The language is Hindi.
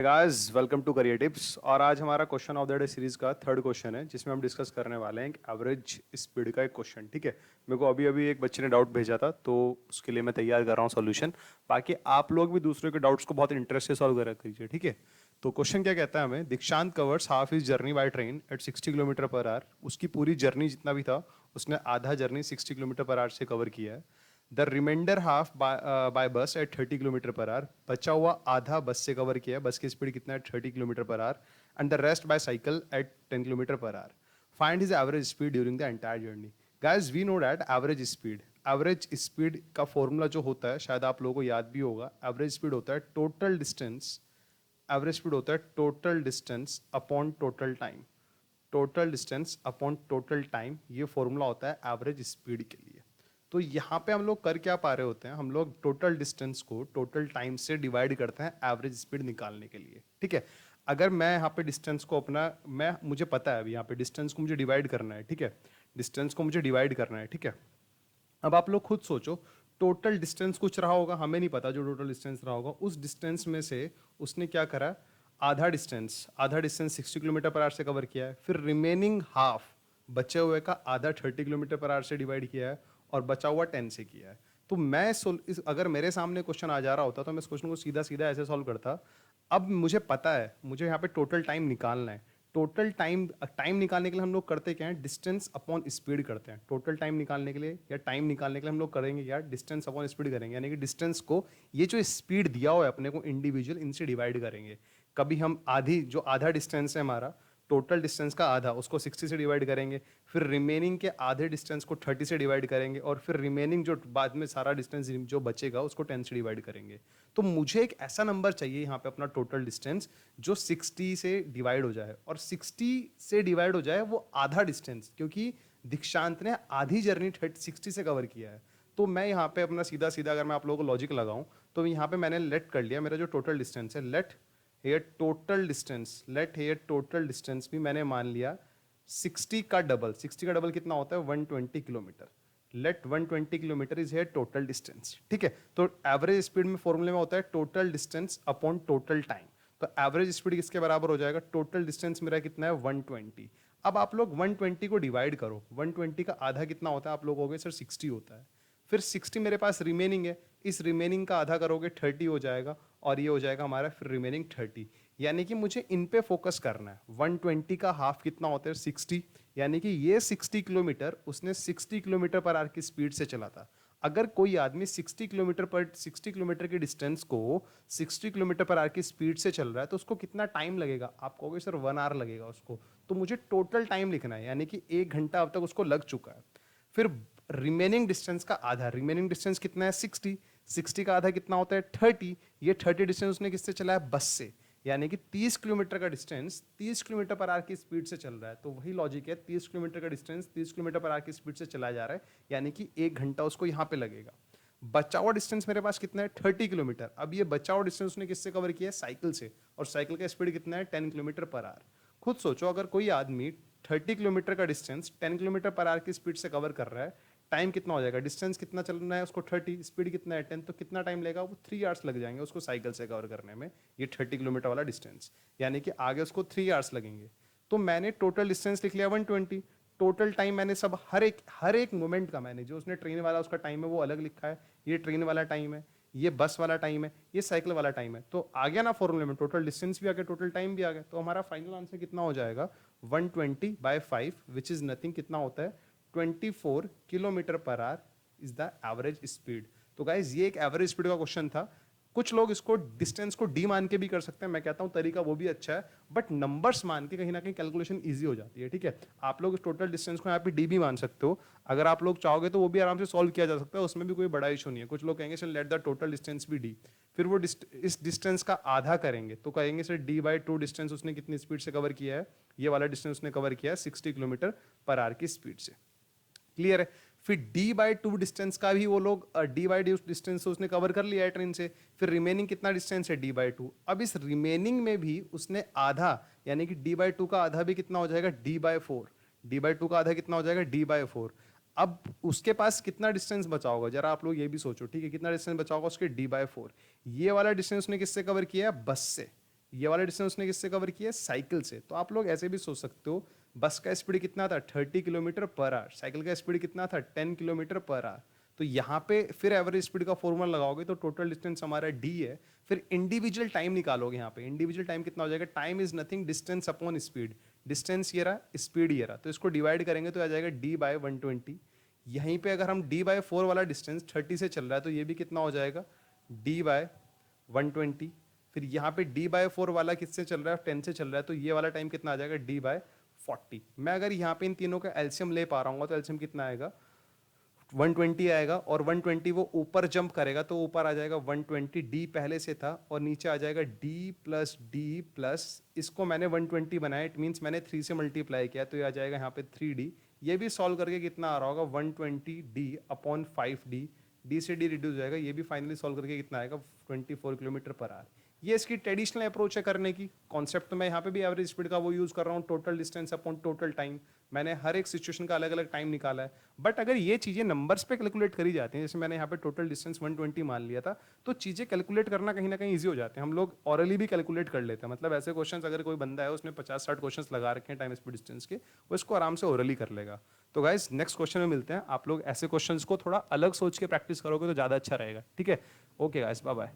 Guys welcome to career tips. और आज हमारा question of the day series का थर्ड क्वेश्चन है जिसमें हम डिस्कस करने वाले हैं एवरेज स्पीड का एक क्वेश्चन। ठीक है, मेरे को अभी अभी एक बच्चे ने डाउट भेजा था तो उसके लिए मैं तैयार कर रहा हूँ सॉल्यूशन। बाकी आप लोग भी दूसरों के डाउट्स को बहुत इंटरेस्ट से सॉल्व करा कीजिए। ठीक है, तो क्वेश्चन क्या कहता है हमें, दीक्षांत covers half is journey by train eight 60 kilometre per our. उसकी पूरी जर्नी जितना भी था उसने आधा जर्नी 60 किलोमीटर पर आवर से कवर किया है। द रिमाइंडर हाफ बाय बस एट 30 किलोमीटर पर आवर। बचा हुआ आधा बस से कवर किया है, बस की स्पीड कितना है 30 kilometre per hour. And the rest by cycle at 10 kilometre per hour. Find his average speed during the entire journey. Guys we know that average speed का फॉर्मूला जो होता है शायद आप लोगों को याद भी होगा। एवरेज स्पीड होता है टोटल डिस्टेंस, एवरेज स्पीड होता है total distance upon total time. Total distance upon total time, ये फॉर्मूला होता है एवरेज स्पीड के लिए। तो यहाँ पे हम लोग कर क्या पा रहे होते हैं, हम लोग टोटल डिस्टेंस को टोटल टाइम से डिवाइड करते हैं एवरेज स्पीड निकालने के लिए। ठीक है, अगर मैं यहाँ पे डिस्टेंस को अपना मैं मुझे पता है अभी यहाँ पे डिस्टेंस को मुझे डिवाइड करना है। ठीक है, डिस्टेंस को मुझे डिवाइड करना है। ठीक है, अब आप लोग खुद सोचो, टोटल डिस्टेंस कुछ रहा होगा, हमें नहीं पता जो टोटल डिस्टेंस रहा होगा। उस डिस्टेंस में से उसने क्या करा, आधा डिस्टेंस 60 किलोमीटर पर आवर से कवर किया है। फिर रिमेनिंग हाफ बचे हुए का आधा 30 किलोमीटर पर आवर से डिवाइड किया है और बचा हुआ 10 से किया है। तो अगर मेरे सामने क्वेश्चन आ जा रहा होता तो मैं इस क्वेश्चन को सीधा सीधा ऐसे सॉल्व करता। अब मुझे पता है मुझे यहाँ पे टोटल टाइम निकालना है। टोटल टाइम टाइम निकालने के लिए हम लोग करते क्या है, डिस्टेंस अपॉन स्पीड करते हैं। टोटल टाइम निकालने के लिए या टाइम निकालने के लिए हम लोग करेंगे क्या, डिस्टेंस अपॉन स्पीड करेंगे। यानी कि डिस्टेंस को, ये जो स्पीड दिया हुआ है अपने को इंडिविजुअल, इनसे डिवाइड करेंगे। कभी हम जो आधा डिस्टेंस है हमारा, टोटल डिस्टेंस का आधा, उसको 60 से डिवाइड करेंगे। फिर रिमेनिंग के आधे डिस्टेंस को 30 से डिवाइड करेंगे और फिर रिमेनिंग जो बाद में सारा डिस्टेंस जो बचेगा उसको 10 से डिवाइड करेंगे। तो मुझे एक ऐसा नंबर चाहिए यहाँ पे अपना टोटल डिस्टेंस जो 60 से डिवाइड हो जाए, और 60 से डिवाइड हो जाए वो आधा डिस्टेंस, क्योंकि दीक्षांत ने आधी जर्नी 60 से कवर किया है। तो मैं यहाँ पे अपना सीधा सीधा अगर मैं आप लोगों को लॉजिक लगाऊं तो यहाँ पे मैंने लेट कर लिया मेरा जो टोटल डिस्टेंस है, लेट हेयर टोटल डिस्टेंस भी मैंने मान लिया 60 का डबल। 60 का डबल कितना होता है, 120 kilometre. Let 120 kilometre is here total distance. ठीक है, तो एवरेज स्पीड में फॉर्मूले में होता है total distance upon total time. तो एवरेज स्पीड किसके बराबर हो जाएगा, टोटल डिस्टेंस मेरा कितना है 120। अब आप लोग 120 को डिवाइड करो, 120 का आधा कितना होता है, आप लोग हो गए सर 60 होता है। फिर 60 मेरे पास रिमेनिंग है, इस रिमेनिंग का आधा करोगे 30 हो जाएगा, और ये हो जाएगा हमारा फिर रिमेनिंग 30। यानी कि मुझे इन पे फोकस करना है। 120 का हाफ कितना होता है 60, यानी कि ये 60 किलोमीटर उसने 60 किलोमीटर पर आवर की स्पीड से चला था। अगर कोई आदमी 60 किलोमीटर की डिस्टेंस को 60 किलोमीटर पर आवर की स्पीड से चल रहा है तो उसको कितना टाइम लगेगा, आप कहोगे सर 1 आवर लगेगा उसको। तो मुझे टोटल टाइम लिखना है, यानी कि 1 घंटा अब तक उसको लग चुका है। फिर रिमेनिंग डिस्टेंस का आधा, रिमेनिंग डिस्टेंस कितना है 60, 60 का आधा कितना होता है 30। ये 30 डिस्टेंस उसने किससे चला है, बस से। यानी कि 30 किलोमीटर का डिस्टेंस 30 किलोमीटर पर आवर की स्पीड से चल रहा है। तो वही लॉजिक है, 30 किलोमीटर का डिस्टेंस 30 किलोमीटर पर आवर की स्पीड से चला जा रहा है, यानी कि 1 घंटा उसको यहाँ पे लगेगा। बचा हुआ डिस्टेंस मेरे पास कितना है 30 किलोमीटर। अब ये बचा हुआ डिस्टेंस उसने किससे कवर किया है, साइकिल से, और साइकिल का स्पीड कितना है 10 किलोमीटर पर आवर। खुद सोचो, अगर कोई आदमी 30 किलोमीटर का डिस्टेंस 10 किलोमीटर पर आवर की स्पीड से कवर कर रहा है, टाइम कितना हो जाएगा, डिस्टेंस कितना चलना है उसको 30, स्पीड कितना है 10, तो कितना टाइम लगेगा, वो 3 आवर्स लग जाएंगे उसको साइकिल से कवर करने में, ये 30 किलोमीटर वाला डिस्टेंस। यानी कि आगे उसको 3 आवर्स लगेंगे। तो मैंने टोटल डिस्टेंस लिख लिया 120। टोटल टाइम मैंने सब हर एक मोमेंट का, मैंने जो उसने ट्रेन वाला उसका टाइम है वो अलग लिखा है, ये ट्रेन वाला टाइम है, ये बस वाला टाइम है, ये साइकिल वाला टाइम है। तो आ गया ना फॉर्मूले में, टोटल डिस्टेंस भी आ गया, टोटल टाइम भी आ गया। तो हमारा फाइनल आंसर कितना हो जाएगा, 120/5, विच इज नथिंग, कितना होता है 24 kilometre per our is the average speed. तो गाइज ये एक एवरेज स्पीड का क्वेश्चन था। कुछ लोग इसको डिस्टेंस को डी मान के भी कर सकते हैं, मैं कहता हूं तरीका वो भी अच्छा है, बट नंबर्स मान के कहीं ना कहीं कैलकुलेशन इजी हो जाती है। ठीक है, आप लोग टोटल डिस्टेंस को यहाँ पे डी भी मान सकते हो, अगर आप लोग चाहोगे तो वो भी आराम से सॉल्व किया जा सकता है, उसमें भी कोई बड़ा इशू नहीं है। कुछ लोग कहेंगे sir let the total distance भी डी, फिर वो इस डिस्टेंस का आधा करेंगे तो कहेंगे सर d/2 डिस्टेंस उसने कितनी स्पीड से कवर किया है, ये वाला डिस्टेंस उसने कवर किया है 60 किलोमीटर पर आवर की स्पीड से। क्लियर है, फिर d/2 डिस्टेंस का भी वो लोग d/2 डिस्टेंस उसने कवर कर लिया है ट्रेन से। फिर रिमेनिंग कितना डिस्टेंस है d/2, अब इस रिमेनिंग में भी उसने आधा, यानी कि d/2 का आधा भी कितना हो जाएगा d/4, d/2 का आधा कितना हो जाएगा d/4। अब उसके पास कितना डिस्टेंस बचा होगा, जरा आप लोग ये भी सोचो। ठीक है, कितना डिस्टेंस बचा होगा उसके d/4। ये वाला डिस्टेंस उसने किससे कवर किया है, बस से। ये वाला डिस्टेंस उसने किससे कवर किया है? साइकिल से। तो आप लोग ऐसे भी सोच सकते हो, बस का स्पीड कितना था? 30 किलोमीटर पर आवर। साइकिल का स्पीड कितना था? 10 किलोमीटर पर आवर। तो यहाँ पे फिर एवरेज स्पीड का फॉर्मूला लगाओगे तो टोटल डिस्टेंस हमारा डी है। फिर इंडिविजुअल टाइम निकालोगे यहाँ पे। इंडिविजुअल टाइम कितना हो जाएगा? Time is nothing distance upon speed. Distance ये रहा, स्पीड ये रहा, तो इसको डिवाइड करेंगे तो आ जाएगा डी बाय 120। यहीं पे अगर हम डी बाय 4 वाला डिस्टेंस 30 से चल रहा है तो ये भी कितना हो जाएगा? D by 120। फिर यहाँ पे डी बाय 4 वाला किससे चल रहा है? 10 से चल रहा है, तो ये वाला टाइम कितना आ जाएगा? D by 40। मैं अगर यहाँ पे इन तीनों का एलसीएम ले पा रहा हूँ तो एलसीएम कितना आएगा? 120 आएगा, और 120 वो ऊपर जंप करेगा तो ऊपर आ जाएगा 120, डी पहले से था, और नीचे आ जाएगा डी प्लस इसको मैंने 120 बनाया, इट मीन्स मैंने 3 से मल्टीप्लाई किया, तो ये आ जाएगा यहाँ पे 3d। ये भी सॉल्व करके कितना आ रहा होगा? 120d upon 5d। डी से डी रिड्यूस हो जाएगा, ये भी फाइनली सॉल्व करके कितना आएगा? 24 किलोमीटर पर आवर। ये इसकी ट्रेडिशनल अप्रोच है करने की। कॉन्सेप्ट तो मैं यहाँ पे भी एवरेज स्पीड का वो यूज़ कर रहा हूँ, total distance upon total time. मैंने हर एक सिचुएशन का अलग अलग टाइम निकाला है। बट अगर ये चीज़ें नंबर्स पे कैलकुलेट करी जाती हैं, जैसे मैंने यहाँ पे टोटल डिस्टेंस 120 मान लिया था, तो चीज़ें कैलकुलेट करना कहीं ना कहीं ईजी हो जाते हैं। हम लोग ऑरली भी कैलकुलेट कर लेते हैं, मतलब ऐसे क्वेश्चंस अगर कोई बंदा है उसने 50-60 क्वेश्चंस लगा रखे हैं टाइम स्पीड डिस्टेंस के, वो इसको आराम से ओरली कर लेगा। तो गाइज नेक्स्ट क्वेश्चन में मिलते हैं। आप लोग ऐसे क्वेश्चंस को थोड़ा अलग सोच के प्रैक्टिस करोगे तो ज़्यादा अच्छा रहेगा। ठीक है, ओके गाइज, बाय बाय।